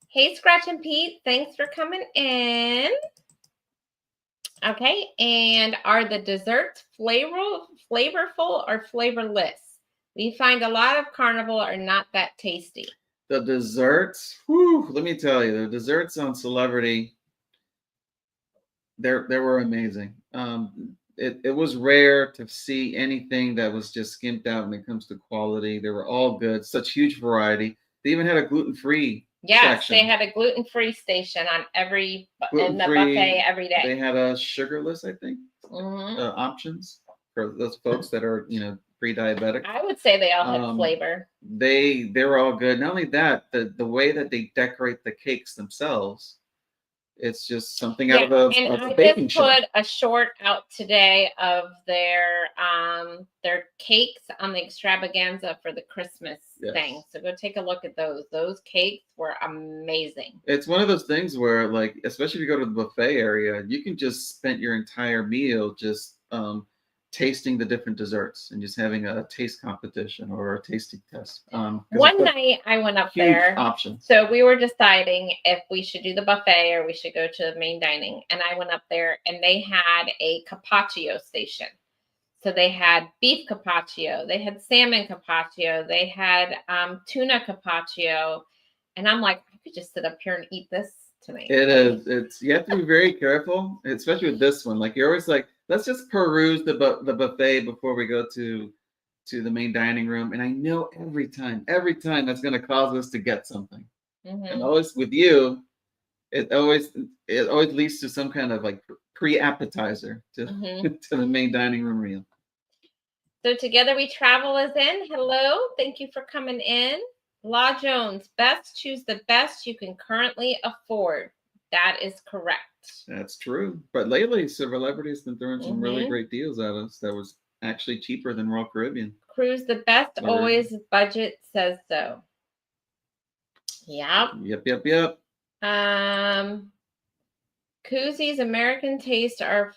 Hey, Scratch and Pete, thanks for coming in. Okay, and are the desserts flavorful or flavorless? We find a lot of Carnival are not that tasty. The desserts, whew, let me tell you, the desserts on Celebrity, they were amazing. It was rare to see anything that was just skimped out when it comes to quality. They were all good, such huge variety. They even had a gluten-free section. They had a gluten-free station on in the buffet every day. They had a sugarless, I think, options for those folks that are, pre-diabetic. I would say they all had flavor. They were all good. Not only that, the way that they decorate the cakes themselves, it's just something out of a baking show. I just put a short out today of their cakes on the extravaganza for the Christmas thing. So go take a look at those. Those cakes were amazing. It's one of those things where, like, especially if you go to the buffet area, you can just spend your entire meal just tasting the different desserts and just having a taste competition or a tasting test. One night I went up there. Options. So we were deciding if we should do the buffet or we should go to the main dining. And I went up there and they had a carpaccio station. So they had beef carpaccio, they had salmon carpaccio, they had tuna carpaccio. And I'm like, I could just sit up here and eat this tonight. You have to be very careful, especially with this one. Like, you're always like, let's just peruse the buffet before we go to the main dining room. And I know every time that's going to cause us to get something. And always with you, it always leads to some kind of like pre-appetizer to the main dining room meal. So Together We Travel is in. Hello, thank you for coming in. Law Jones, choose the best you can currently afford. That is correct. That's true. But lately, Celebrity's been throwing some really great deals at us that was actually cheaper than Royal Caribbean. Cruise the best, always budget says so. Yep. Yep. Koozies American taste are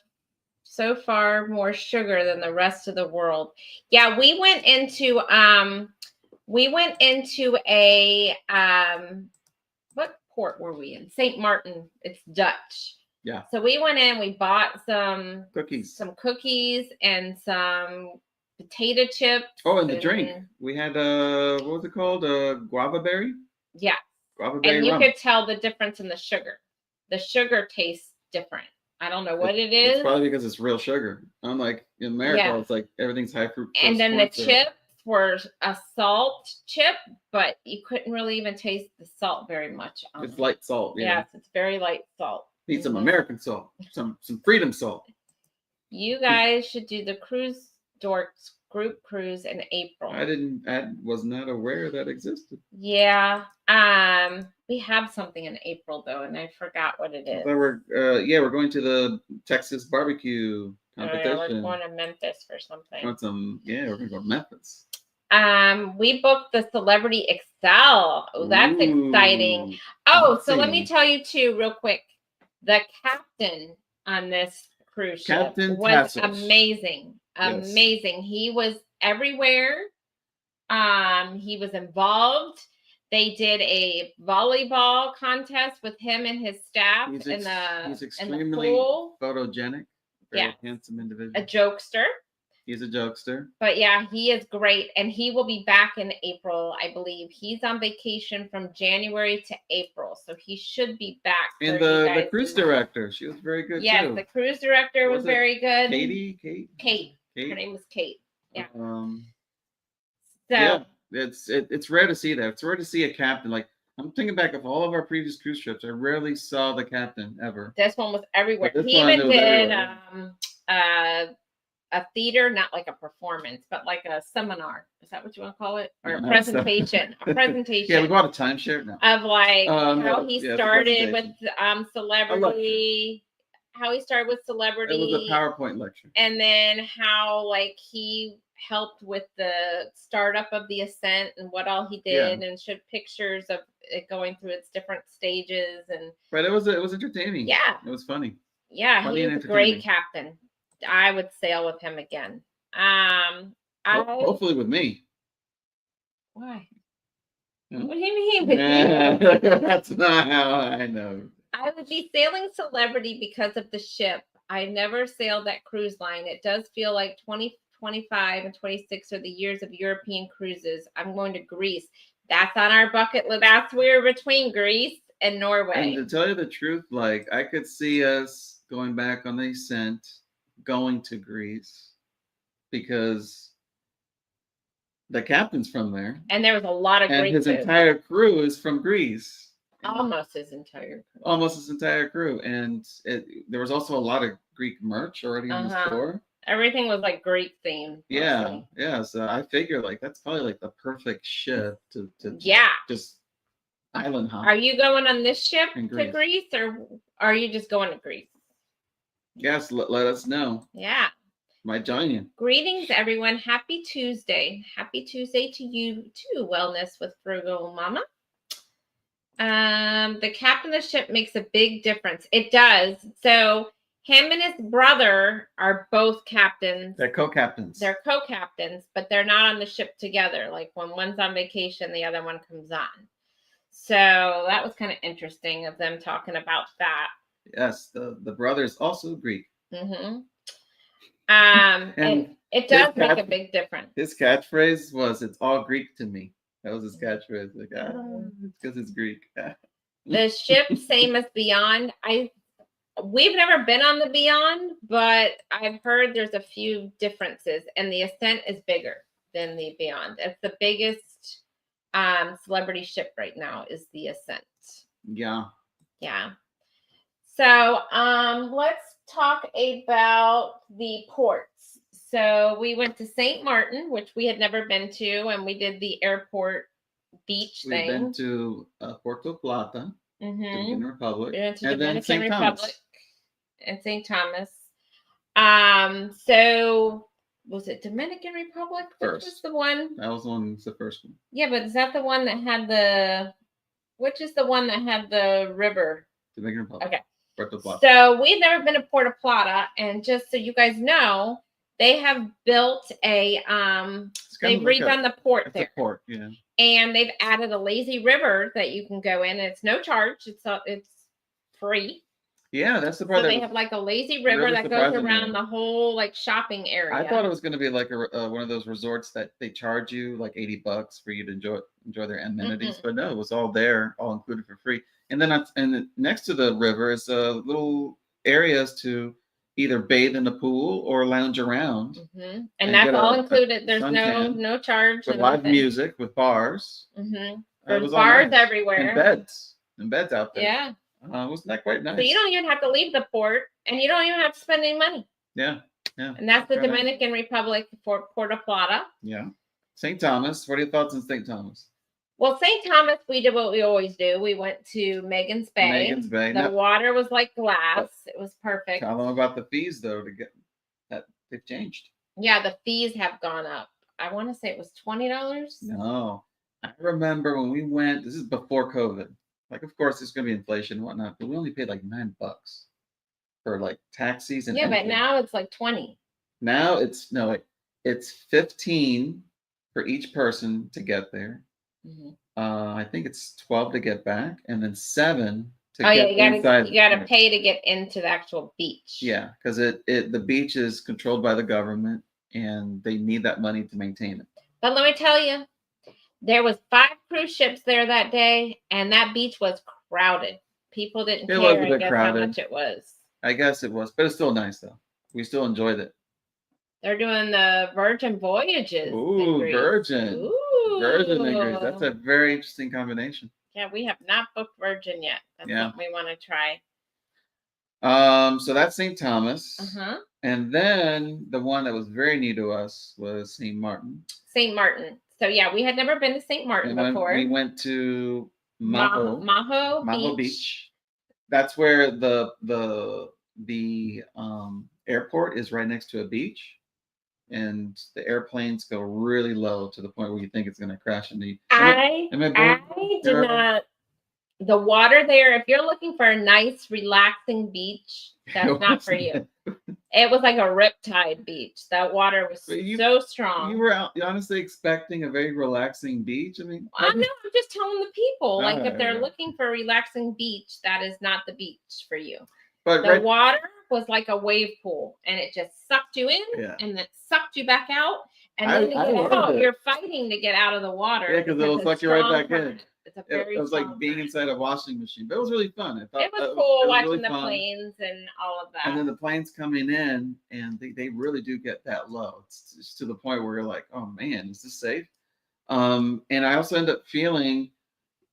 so far more sugar than the rest of the world. Yeah, we went into a what port were we in? St. Martin. It's Dutch. Yeah. So we went in, we bought some cookies and some potato chips. Oh, and the drink. We had what was it called? Guava berry? Yeah. Guava berry. And you could tell the difference in the sugar. The sugar tastes different. I don't know what it is. It's probably because it's real sugar. Unlike in America, it's like everything's high fructose. And then the chips were a salt chip, but you couldn't really even taste the salt very much. It's light salt. Yeah. Yes, it's very light salt. Need some American salt, some freedom salt. You guys should do the Cruise Dorks group cruise in April. I was not aware that existed. Yeah. We have something in April though, and I forgot what it is. We're going to the Texas barbecue competition. Oh, yeah, we're going to Memphis for something. We're gonna go to Memphis. We booked the Celebrity Excel. Oh, that's exciting. Oh, so let me tell you too, real quick. The captain on this cruise ship was amazing. Amazing. He was everywhere. He was involved. They did a volleyball contest with him and his staff he's extremely in the pool. Photogenic. Very handsome individual. A jokester. He's a jokester. But yeah, he is great. And he will be back in April, I believe. He's on vacation from January to April. So he should be back. And the cruise director, she was very good too. Yes, the cruise director was very good. Kate. Her name was Kate. Yeah. It's rare to see that. It's rare to see a captain. Like, I'm thinking back of all of our previous cruise trips. I rarely saw the captain ever. This one was everywhere. He even did a theater, not like a performance, but like a seminar. Is that what you want to call it? Or a presentation? A presentation. Yeah, we bought a timeshare now. Of like how he started with Celebrity. How he started with Celebrity. It was a PowerPoint lecture. And then how like he helped with the startup of the ascent and what all he did, and showed pictures of it going through its different stages. And but it was entertaining. Yeah, it was funny. Yeah, funny, he was a great captain. I would sail with him again. Hopefully with me. Why? What do you mean with you? That's not how I know. I would be sailing Celebrity because of the ship. I never sailed that cruise line. It does feel like 2025 and 26 are the years of European cruises. I'm going to Greece. That's on our bucket list. That's we're between Greece and Norway. And to tell you the truth, like I could see us going back on the Ascent, going to Greece, because the captain's from there, and there was a lot of Greek. And his entire crew is from Greece. Almost his entire crew. Almost his entire crew, and there was also a lot of Greek merch already on the store. Everything was like Greek themed. Yeah, yeah. So I figure like that's probably like the perfect ship to just island hop. Are you going on this ship to Greece, or are you just going to Greece? Yes, let us know. Yeah. Might join you. Greetings, everyone. Happy Tuesday. Happy Tuesday to you too, Wellness with Frugal Mama. The captain of the ship makes a big difference. It does. So him and his brother are both captains. They're co-captains. They're co-captains, but they're not on the ship together. Like when one's on vacation, the other one comes on. So that was kind of interesting of them talking about that. Yes, the brother's also Greek. Mm-hmm. And it does make a big difference. His catchphrase was, "It's all Greek to me." That was his catchphrase. Like, it's because it's Greek. The ship, same as Beyond. We've never been on the Beyond, but I've heard there's a few differences, and the Ascent is bigger than the Beyond. It's the biggest celebrity ship right now is the Ascent. Yeah. Yeah. So let's talk about the ports. So we went to St. Martin, which we had never been to, and we did the airport beach thing. We've been to Puerto Plata, Dominican Republic, we went to Dominican Republic and St. Thomas. So was it Dominican Republic? First. Which was the one? That was the first one. Yeah, but is that the one that had which is the one that had the river? Dominican Republic. Okay. Puerto Plata. So we've never been to Puerto Plata, and just so you guys know, they have built they've redone the port there. A port, yeah. And they've added a lazy river that you can go in, and it's no charge. It's free. Yeah, that's the part. So they have like a lazy river that goes around the whole like shopping area. I thought it was going to be like one of those resorts that they charge you like $80 for you to enjoy their amenities, but no, it was all there, all included for free. And then next to the river is little areas to either bathe in the pool or lounge around. Mm-hmm. And that's all included. There's no charge. With live music, with bars. Mm-hmm. There's bars everywhere. And beds out there. Yeah. Wasn't that quite nice? So you don't even have to leave the port, and you don't even have to spend any money. Yeah, yeah. And that's the Dominican Republic for Puerto Plata. Yeah. St. Thomas. What are your thoughts on St. Thomas? Well, St. Thomas, we did what we always do. We went to Megan's Bay. Megan's Bay. The water was like glass. It was perfect. Tell them about the fees, though, to get that. They've changed. Yeah, the fees have gone up. I want to say it was $20. No. I remember when we went, this is before COVID. Like, of course, there's going to be inflation and whatnot, but we only paid like $9 for like taxis and but now it's like 20. Now it's 15 for each person to get there. Mm-hmm. I think it's 12 to get back, and then 7 to get inside. You gotta pay to get into the actual beach. Yeah, because the beach is controlled by the government, and they need that money to maintain it. But let me tell you, there was 5 cruise ships there that day, and that beach was crowded. People didn't care. Was a bit crowded. How much it was. I guess it was, but it's still nice though. We still enjoyed it. They're doing the Virgin Voyages. Ooh, Virgin. Ooh. Virgin and Greece. That's a very interesting combination. Yeah, we have not booked Virgin yet. That's what we want to try. So that's St. Thomas. Uh-huh. And then the one that was very new to us was St. Martin. St. Martin. So yeah, we had never been to St. Martin before. We went to Maho Beach. That's where the airport is right next to a beach. and the airplanes go really low to the point where you think it's going to crash into you. I did not. The water there, if you're looking for a nice, relaxing beach, that's not for you. It was like a riptide beach. That water was so strong. You were honestly expecting a very relaxing beach? I mean, I'm just telling the people, like, if they're looking for a relaxing beach, that is not the beach for you. But the water was like a wave pool, and it just sucked you in, and then sucked you back out. And then to get out, you're fighting to get out of the water. Yeah, because it'll suck you right back in. It was like being inside a washing machine, but it was really fun. It was cool watching the planes and all of that. And then the planes coming in, and they really do get that low. It's to the point where you're like, oh man, is this safe? And I also end up feeling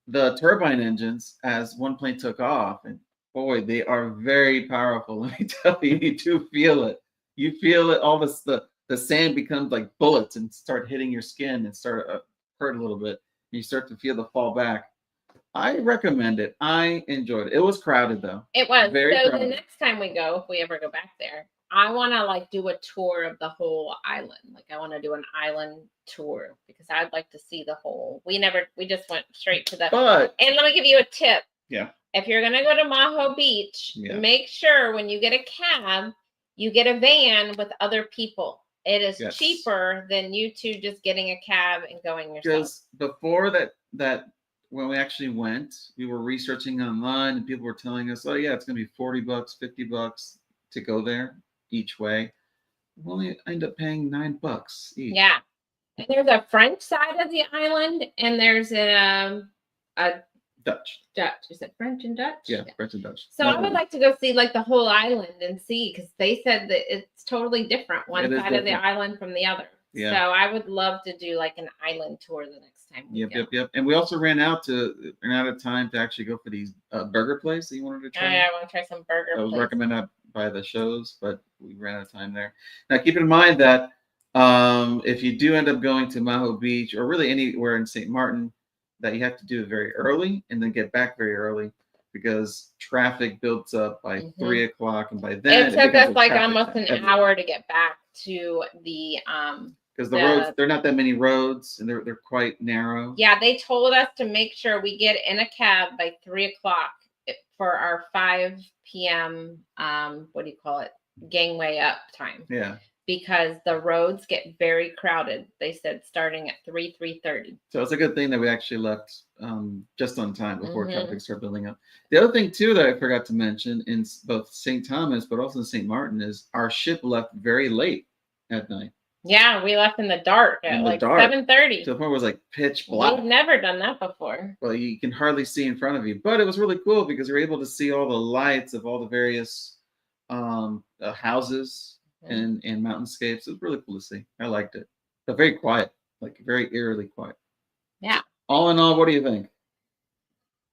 the turbine engines as one plane took off, and boy, they are very powerful. Let me tell you, you do feel it. You feel it. All this, the sand becomes like bullets and start hitting your skin and start hurt a little bit. You start to feel the fall back. I recommend it. I enjoyed it. It was crowded though. It was. Very crowded. The next time we go, if we ever go back there, I want to like do a tour of the whole island. Like I want to do an island tour because I'd like to see the whole. We just went straight to the. And let me give you a tip. Yeah. If you're gonna go to Maho Beach, make sure when you get a cab, you get a van with other people. It is cheaper than you two just getting a cab and going yourself. Because before that when we actually went, we were researching online and people were telling us, oh yeah, it's gonna be $40, $50 to go there each way. We only end up paying $9 each. Yeah. And there's a French side of the island and there's a Dutch. Is it French and Dutch? Yeah, French and Dutch. So I would like to go see like the whole island and see because they said that it's totally different one side of the island from the other. Yeah. So I would love to do like an island tour the next time we go. Yep. And we also ran out of time to actually go for these burger place that you wanted to try. Yeah, I want to try some burger. That was recommended by the shows, but we ran out of time there. Now keep in mind that if you do end up going to Maho Beach or really anywhere in St. Martin, that you have to do it very early and then get back very early because traffic builds up by 3 o'clock, and by then it took us like almost an hour to get back to the because the roads, they're not that many roads and they're quite narrow. Yeah, they told us to make sure we get in a cab by 3 o'clock for our 5 p.m. What do you call it? Gangway up time. Yeah. Because the roads get very crowded. They said starting at 3:30. So it's a good thing that we actually left just on time before traffic started building up. The other thing too that I forgot to mention in both St. Thomas but also in St. Martin is our ship left very late at night. Yeah, we left in the dark at like 7:30. So the point was like pitch black. We've never done that before. Well, you can hardly see in front of you, but it was really cool because you're able to see all the lights of all the various houses and mountainscapes. It was really cool to see. I liked it. But very quiet, like very eerily quiet. Yeah. All in all, what do you think?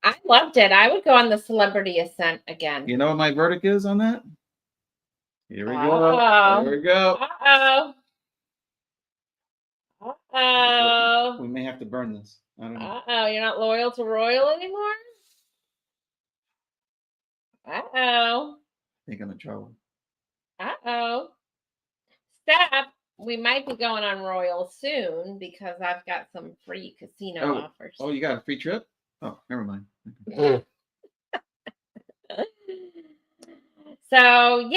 I loved it. I would go on the Celebrity Ascent again. You know what my verdict is on that? Here we go. Here we go. We may have to burn this. I don't know. You're not loyal to Royal anymore? I think I'm in trouble. Steph, we might be going on Royal soon because I've got some free casino offers. Oh, you got a free trip? Oh, never mind. So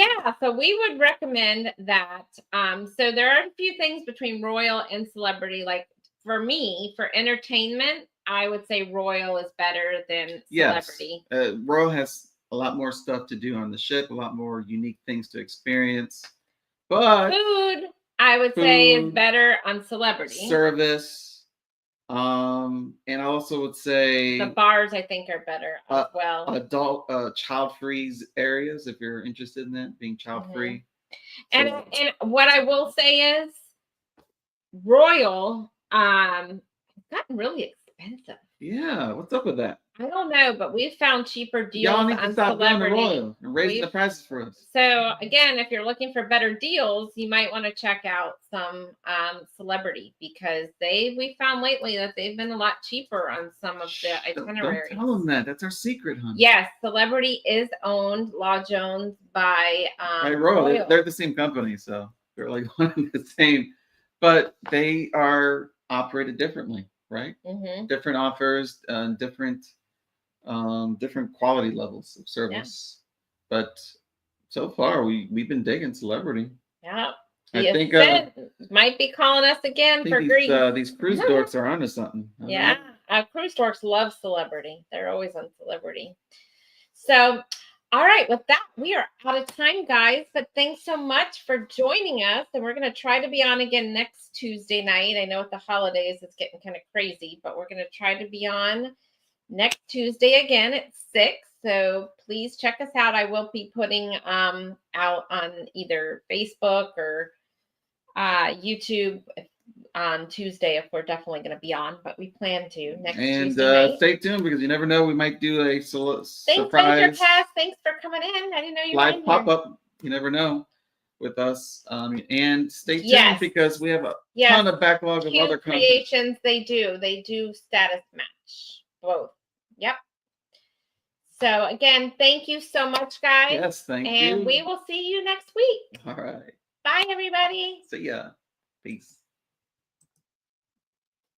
we would recommend that. So there are a few things between Royal and Celebrity. Like for me, for entertainment, I would say Royal is better than Celebrity. Yes. Royal has a lot more stuff to do on the ship, a lot more unique things to experience. But food, I would say, is better on Celebrity. Service, and I also would say the bars I think are better as well. Adult, child-free areas if you're interested in that, being child-free. And what I will say is, Royal, it's gotten really expensive. Yeah, what's up with that? I don't know, but we've found cheaper deals on Celebrity. And raising the prices for us. So again, if you're looking for better deals, you might want to check out some Celebrity because we found lately that they've been a lot cheaper on some of the itineraries. Don't tell them that. That's our secret, honey. Yes, Celebrity is owned, Law Jones, by Royal. They're the same company, so. They're like one and the same, but they are operated differently, right? Mm-hmm. Different offers, different quality levels of Yeah. service. But so far, we've been digging Celebrity. Yeah. I The think Ascent might be calling us I again think for grief. these cruise dorks are onto something. Yeah. Cruise dorks love Celebrity. They're always on Celebrity. So, all right, with that, we are out of time, guys. But thanks so much for joining us. And we're going to try to be on again next Tuesday night. I know with the holidays, it's getting kind of crazy, but we're going to try to be on next Tuesday again at 6. So please check us out. I will be putting out on either Facebook or YouTube on Tuesday if we're definitely going to be on, but we plan to next Tuesday night. Stay tuned because you never know. We might do a surprise. Thanks, Cass. Thanks for coming in. I didn't know you were live pop up. You never know with us. And stay tuned because we have a ton of backlog of other creations. They do status match both. Yep. So again, thank you so much, guys. Yes, thank you. And we will see you next week. All right. Bye, everybody. See ya. Peace.